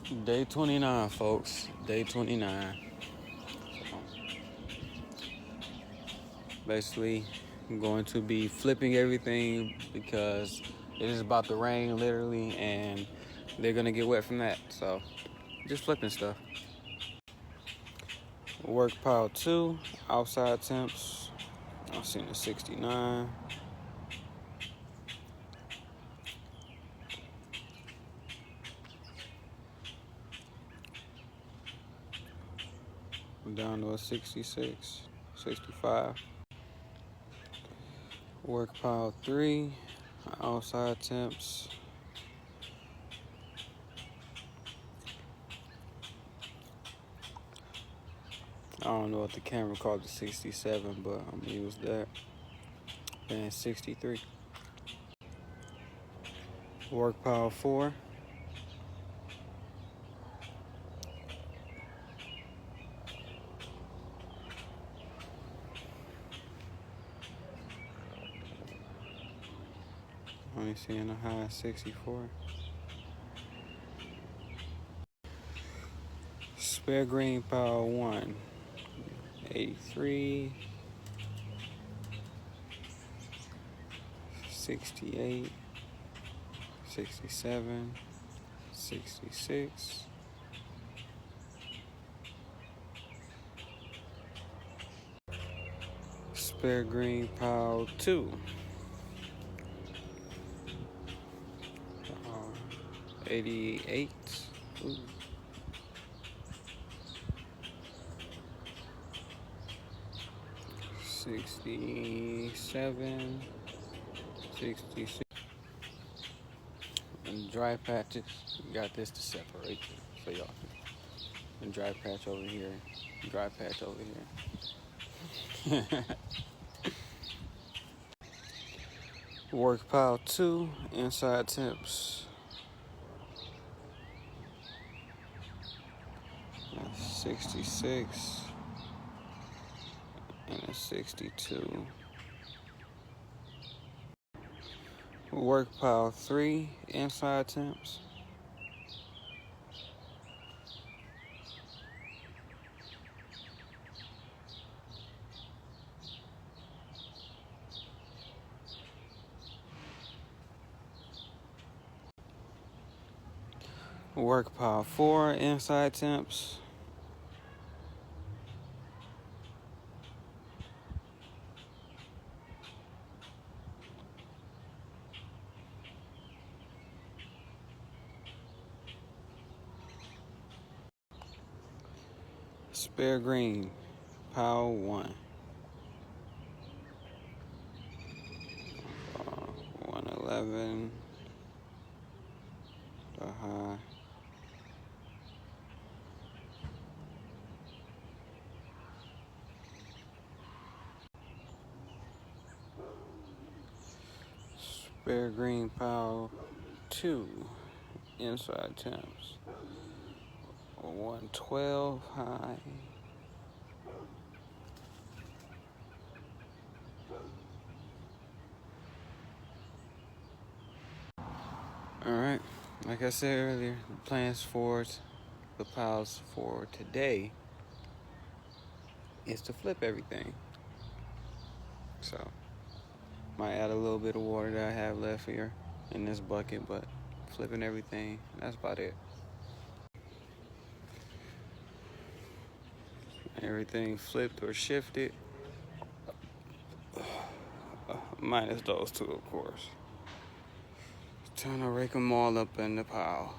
Day 29, folks. Day 29. Basically, I'm going to be flipping everything because it is about to rain, literally, and they're going to get wet from that. So, just flipping stuff. Work pile 2, outside temps. I've seen a 69. Down to a 66, 65. Work pile 3, outside temps. I don't know if the camera called it 67, but I'm gonna use that. And 63. Work pile 4. Only seeing a high 64. Spare green pile 1. 83. 68. 67. 66. Spare green pile 2. 88. Ooh. 67. 66. And dry patches, got this to separate so y'all can. And dry patch over here, dry patch over here. Work pile 2, inside temps. 66 and a 62. Work pile 3, inside temps. Work pile 4, inside temps. Spare green, pile 1. 111. The high. Spare green pile 2, inside temps. 112 high. Alright, like I said earlier, the plans for the piles for today is to flip everything. So, might add a little bit of water that I have left here in this bucket, but flipping everything, that's about it. Everything flipped or shifted, minus those two, of course. Trying to rake them all up in the pile.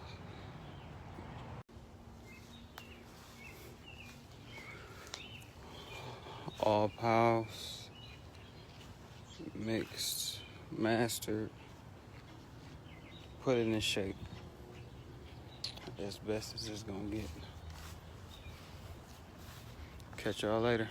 All piles mixed, mastered, put it in shape as best as it's gonna get. Catch y'all later.